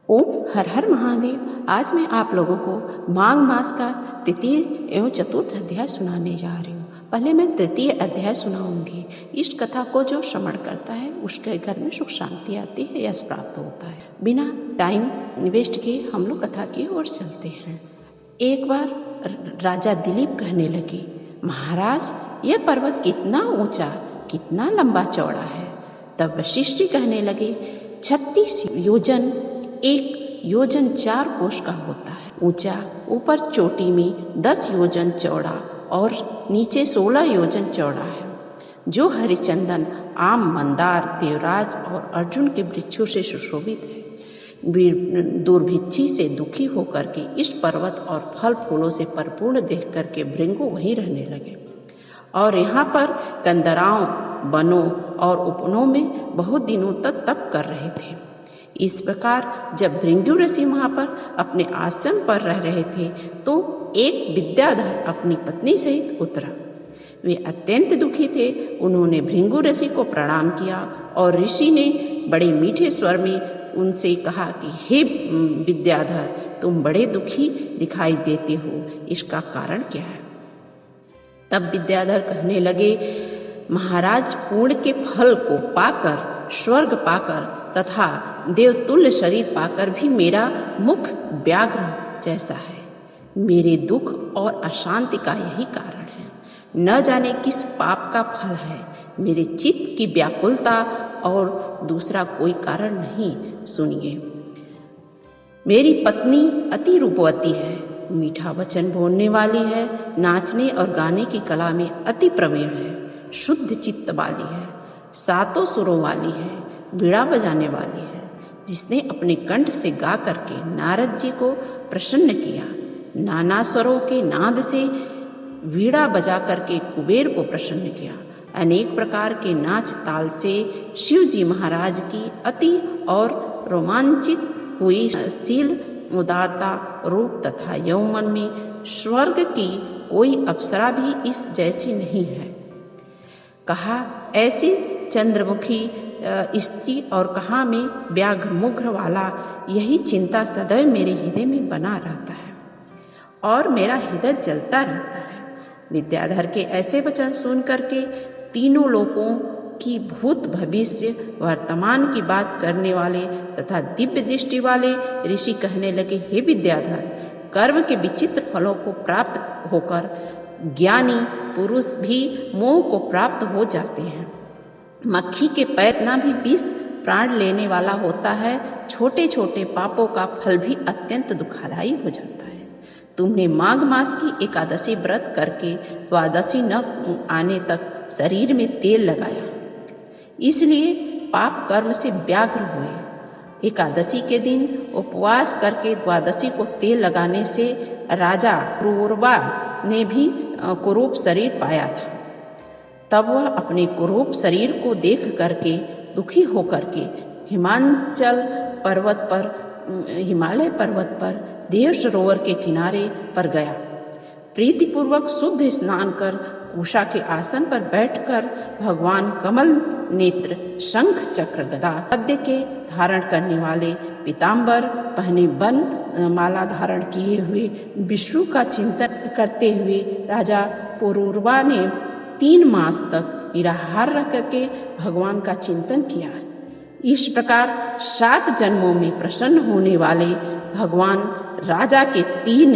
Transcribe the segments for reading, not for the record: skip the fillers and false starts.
ओम हर हर महादेव। आज मैं आप लोगों को माघ मास का तृतीय एवं चतुर्थ अध्याय सुनाने जा रही हूँ। पहले मैं तृतीय अध्याय सुनाऊंगी। इस कथा को जो श्रवण करता है उसके घर में सुख शांति आती है, यश प्राप्त होता है। बिना टाइम वेस्ट किए हम लोग कथा की ओर चलते हैं। एक बार राजा दिलीप कहने लगे, महाराज यह पर्वत कितना ऊंचा, कितना लंबा चौड़ा है। तब वशिष्ठ कहने लगे, 36 योजन, 1 योजन 4 कोश का होता है ऊंचा, ऊपर चोटी में 10 योजन चौड़ा और नीचे 16 योजन चौड़ा है। जो हरिचंदन, आम, मंदार, देवराज और अर्जुन के वृक्षों से सुशोभित है। दुर्भिक्षी से दुखी होकर के इस पर्वत और फल फूलों से परिपूर्ण देख करके भृंगु वहीं रहने लगे और यहाँ पर कंदराओं, वनों और उपवनों में बहुत दिनों तक तप कर रहे थे। इस प्रकार जब भृंगु ऋषि वहाँ पर अपने आश्रम पर रह रहे थे तो एक विद्याधर अपनी पत्नी सहित उतरा। वे अत्यंत दुखी थे। उन्होंने भृंगु ऋषि को प्रणाम किया और ऋषि ने बड़े मीठे स्वर में उनसे कहा कि हे विद्याधर, तुम बड़े दुखी दिखाई देते हो, इसका कारण क्या है? तब विद्याधर कहने लगे, महाराज, पुण्य के फल को पाकर, स्वर्ग पाकर तथा देवतुल्य शरीर पाकर भी मेरा मुख व्याघ्र जैसा है। मेरे दुख और अशांति का यही कारण है। न जाने किस पाप का फल है। मेरे चित्त की व्याकुलता और दूसरा कोई कारण नहीं। सुनिए, मेरी पत्नी अति रूपवती है, मीठा वचन बोलने वाली है, नाचने और गाने की कला में अति प्रवीण है, शुद्ध चित्त वाली है, 7 सुरों वाली है, वीणा बजाने वाली है, जिसने अपने कंठ से गा करके नारद जी को प्रसन्न किया। नाना स्वरों के नाद से वीणा बजा करके कुबेर को प्रसन्न किया। अनेक प्रकार के नाच ताल से शिव जी महाराज की अति और रोमांचित हुई शील, उदारता, रूप तथा यौवन में स्वर्ग की कोई अप्सरा भी इस जैसी नहीं है। कहा ऐसी चंद्रमुखी स्त्री और कहाँ में व्याघ्र मुग्र वाला, यही चिंता सदैव मेरे हृदय में बना रहता है और मेरा हृदय जलता रहता है। विद्याधर के ऐसे वचन सुन करके तीनों लोकों की भूत, भविष्य, वर्तमान की बात करने वाले तथा दिव्य दृष्टि वाले ऋषि कहने लगे, हे विद्याधर, कर्म के विचित्र फलों को प्राप्त होकर ज्ञानी पुरुष भी मोह को प्राप्त हो जाते हैं। मक्खी के पैर भी विष प्राण लेने वाला होता है। छोटे छोटे पापों का फल भी अत्यंत दुखदायी हो जाता है। तुमने माघ मास की एकादशी व्रत करके द्वादशी न आने तक शरीर में तेल लगाया, इसलिए पाप कर्म से व्याघ्र हुए। एकादशी के दिन उपवास करके द्वादशी को तेल लगाने से राजा क्रूरवा ने भी कुरूप शरीर पाया था। तब वह अपने कुरूप शरीर को देख करके दुखी होकर के हिमालय पर्वत पर देव सरोवर के किनारे पर गया। प्रीतिपूर्वक शुद्ध स्नान कर उषा के आसन पर बैठकर भगवान कमल नेत्र, शंख, चक्र, गदा, पद्य के धारण करने वाले, पीताम्बर पहने, वन माला धारण किए हुए विष्णु का चिंतन करते हुए राजा पुरूरवा ने 3 मास तक निराहार रह करके भगवान का चिंतन किया। इस प्रकार 7 जन्मों में प्रसन्न होने वाले भगवान राजा के 3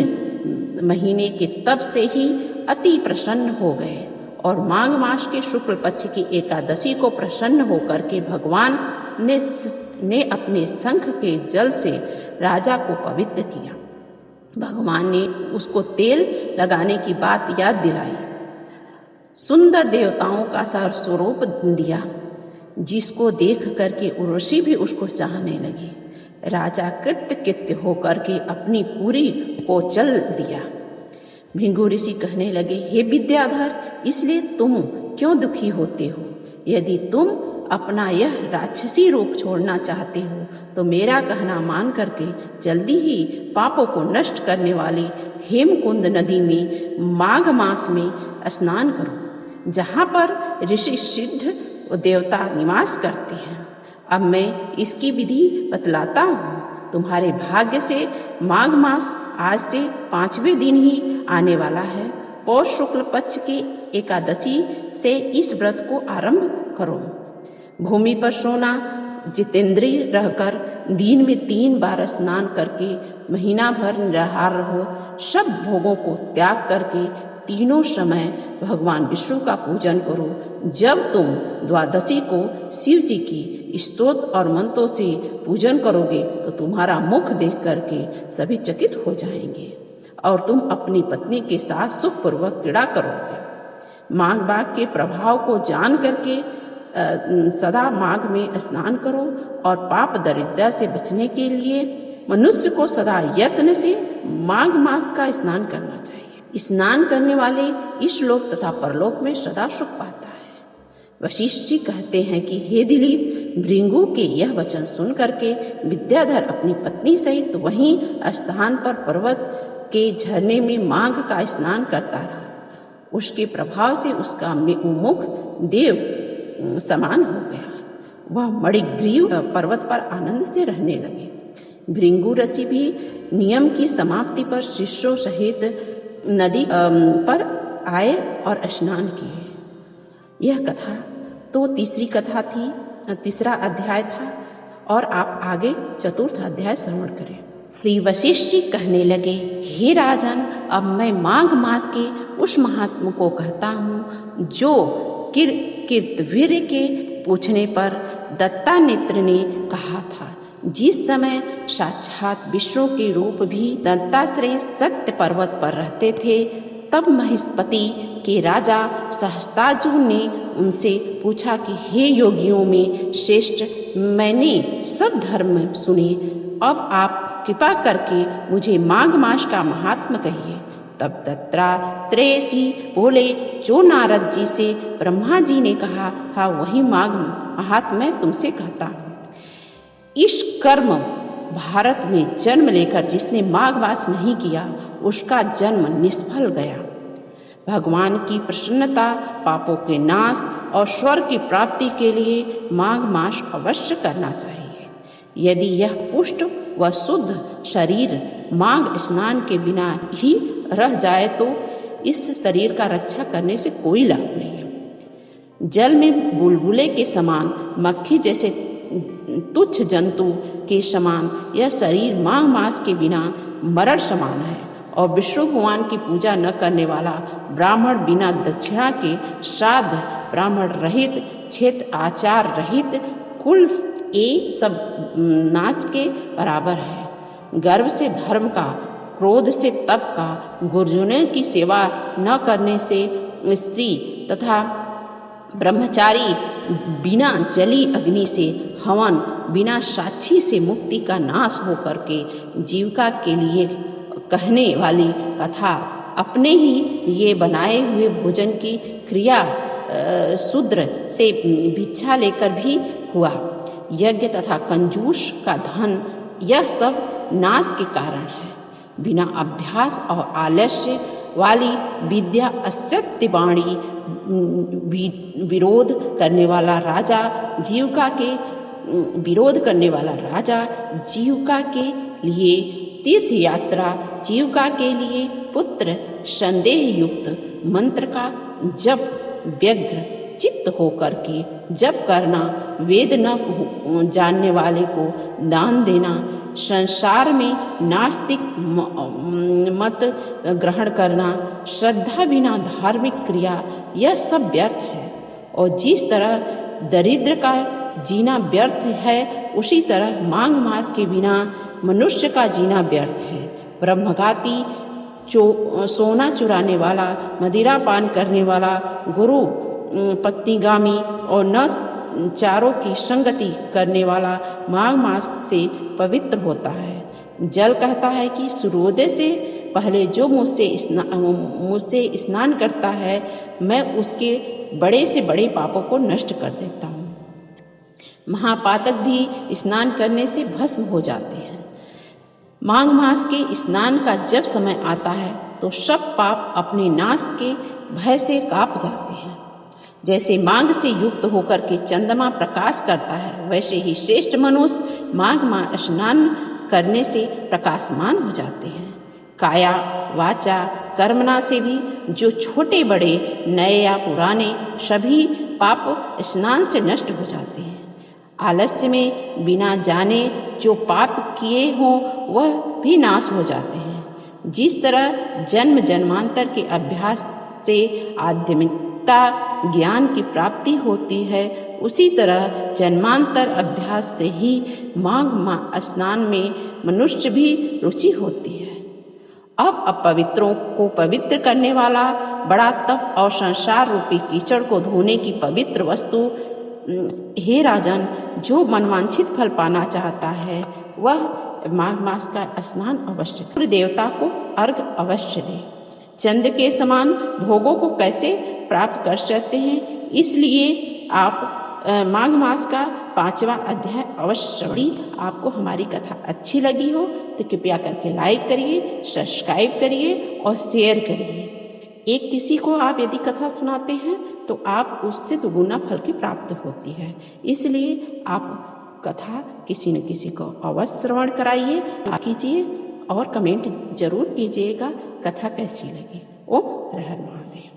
महीने के तप से ही अति प्रसन्न हो गए और माघ मास के शुक्ल पक्ष की एकादशी को प्रसन्न होकर के भगवान ने अपने शंख के जल से राजा को पवित्र किया। भगवान ने उसको तेल लगाने की बात याद दिलाई। सुंदर देवताओं का सार स्वरूप दिया, जिसको देख करके उर्वशी भी उसको चाहने लगी। राजा कृतकृत्य होकर के अपनी पूरी को चल दिया। भृंगु ऋषि कहने लगे, हे विद्याधर, इसलिए तुम क्यों दुखी होते हो? यदि तुम अपना यह राक्षसी रूप छोड़ना चाहते हो तो मेरा कहना मान करके जल्दी ही पापों को नष्ट करने वाली हेमकुंड नदी में माघ मास में स्नान करो, जहाँ पर ऋषि सिद्ध देवता निवास करते हैं। अब मैं इसकी विधि बतलाता हूँ। तुम्हारे भाग्य से माघ मास आज से 5वें दिन ही आने वाला है। पौष शुक्ल पक्ष की एकादशी से इस व्रत को आरंभ करो। भूमि पर सोना, जितेंद्रिय रहकर दिन में 3 बार स्नान करके महीना भर निराहार रहो। सब भोगों को त्याग करके तीनों समय भगवान विष्णु का पूजन करो। जब तुम द्वादशी को शिव जी की स्तोत्र और मंत्रों से पूजन करोगे तो तुम्हारा मुख देख करके सभी चकित हो जाएंगे और तुम अपनी पत्नी के साथ सुखपूर्वक क्रीड़ा करोगे। माघ माह के प्रभाव को जान करके सदा माघ में स्नान करो और पाप दरिद्रता से बचने के लिए मनुष्य को सदा यत्न से माघ मास का स्नान करना चाहिए। स्नान करने वाले इस लोक तथा परलोक में सदा सुख पाता है। वशिष्ठ जी कहते हैं कि हे दिलीप, भृंगु के यह वचन सुन करके विद्याधर अपनी पत्नी सहित वहीं स्थान पर पर्वत के झरने में माघ का स्नान करता रहा। उसके प्रभाव से उसका मुख देव समान हो गया। वह मणिग्रीव पर्वत पर आनंद से रहने लगे। भृंगु ऋषि भी नियम की समाप्ति पर शिष्यों सहित नदी पर आए और स्नान किए। यह कथा तो तीसरी कथा थी, तीसरा अध्याय था और आप आगे चतुर्थ अध्याय श्रवण करें। श्री वशिष्ठ जी कहने लगे, हे राजन, अब मैं माघ मास के उस महात्मा को कहता हूँ जो कीर्तवीर्य के पूछने पर दत्तानेत्र ने कहा था। जिस समय साक्षात विष्णु के रूप भी दत्ताश्रय सत्य पर्वत पर रहते थे, तब महेशपति के राजा सहस्त्रार्जुन ने उनसे पूछा कि हे योगियों में श्रेष्ठ, मैंने सब धर्म सुने, अब आप कृपा करके मुझे माघ मास का महात्म्य कहिए। तब दत्तात्रेय जी बोले, जो नारद जी से ब्रह्मा जी ने कहा था वही माघ महात्म्य मैं तुमसे कहता हूँ। इस कर्म भारत में जन्म लेकर जिसने माघ मास नहीं किया, उसका जन्म निष्फल गया। भगवान की प्रसन्नता, पापों के नाश और स्वर्ग की प्राप्ति के लिए माघ मास अवश्य करना चाहिए। यदि यह पुष्ट व शुद्ध शरीर माघ स्नान के बिना ही रह जाए तो इस शरीर का रक्षा करने से कोई लाभ नहीं है। जल में बुलबुले के समान, मक्खी जैसे तुच्छ जंतु के समान यह शरीर माघ मास के बिना मरण समान है। और विष्णु भगवान की पूजा न करने वाला ब्राह्मण बिना दक्षिणा के श्राद्ध, ब्राह्मण रहित, क्षेत्र आचार रहित, कुल ये सब नाश के बराबर है। गर्व से धर्म का, क्रोध से तप का, गुरुजनों की सेवा न करने से स्त्री तथा ब्रह्मचारी बिना जली अग्नि से हवन, बिना साक्षी से मुक्ति का नाश हो करके जीविका के लिए कहने वाली कथा अपने ही ये बनाए हुए भोजन की क्रिया शूद्र से भिक्षा लेकर भी हुआ। यज्ञ तथा कंजूस का धन, यह सब नाश के कारण है। बिना अभ्यास और आलस्य वाली विद्या असत्य वाणी विरोध करने वाला राजा जीविका के लिए तीर्थ यात्रा, जीविका के लिए पुत्र संदेह युक्त मंत्र का जप व्यग्र चित्त होकर के जप करना, वेद न जानने वाले को दान देना, संसार में नास्तिक मत ग्रहण करना, श्रद्धा बिना धार्मिक क्रिया, यह सब व्यर्थ है। और जिस तरह दरिद्र का जीना व्यर्थ है, उसी तरह माघ मास के बिना मनुष्य का जीना व्यर्थ है। ब्रह्मघाती, सोना चुराने वाला, मदिरा पान करने वाला, गुरु पत्नीगामी और नचारों की संगति करने वाला माघ मास से पवित्र होता है। जल कहता है कि सूर्योदय से पहले जो मुझसे स्नान करता है, मैं उसके बड़े से बड़े पापों को नष्ट कर देता हूँ। महापातक भी स्नान करने से भस्म हो जाते हैं। माघ मास के स्नान का जब समय आता है तो सब पाप अपने नाश के भय से कांप जाते हैं। जैसे माघ से युक्त होकर के चंद्रमा प्रकाश करता है, वैसे ही श्रेष्ठ मनुष्य माघ मास स्नान करने से प्रकाशमान हो जाते हैं। काया वाचा कर्मणा से भी जो छोटे बड़े नए या पुराने सभी पाप स्नान से नष्ट हो जाते हैं। आलस्य में बिना जाने जो पाप किए हों वह भी नाश हो जाते हैं। जिस तरह जन्म जन्मांतर के अभ्यास से आध्यात्मिकता ज्ञान की प्राप्ति होती है, उसी तरह जन्मांतर अभ्यास से ही माघ स्नान में मनुष्य भी रुचि होती है। अब अपवित्रों को पवित्र करने वाला बड़ा तप और संसार रूपी कीचड़ को धोने की पवित्र वस्तु, हे राजन, जो मनवांछित फल पाना चाहता है वह माघ मास का स्नान अवश्य सूर्य देवता को अर्घ्य अवश्य दे। चंद्र के समान भोगों को कैसे प्राप्त कर सकते हैं, इसलिए आप माघ मास का 5वां अध्याय अवश्य। यदि आपको हमारी कथा अच्छी लगी हो तो कृपया करके लाइक करिए, सब्सक्राइब करिए और शेयर करिए। एक किसी को आप यदि कथा सुनाते हैं तो आप उससे दुगुना फल की प्राप्त होती है। इसलिए आप कथा किसी न किसी को अवश्य श्रवण कराइए, कीजिए और कमेंट जरूर कीजिएगा कथा कैसी लगी। ओम हर हर महादेव।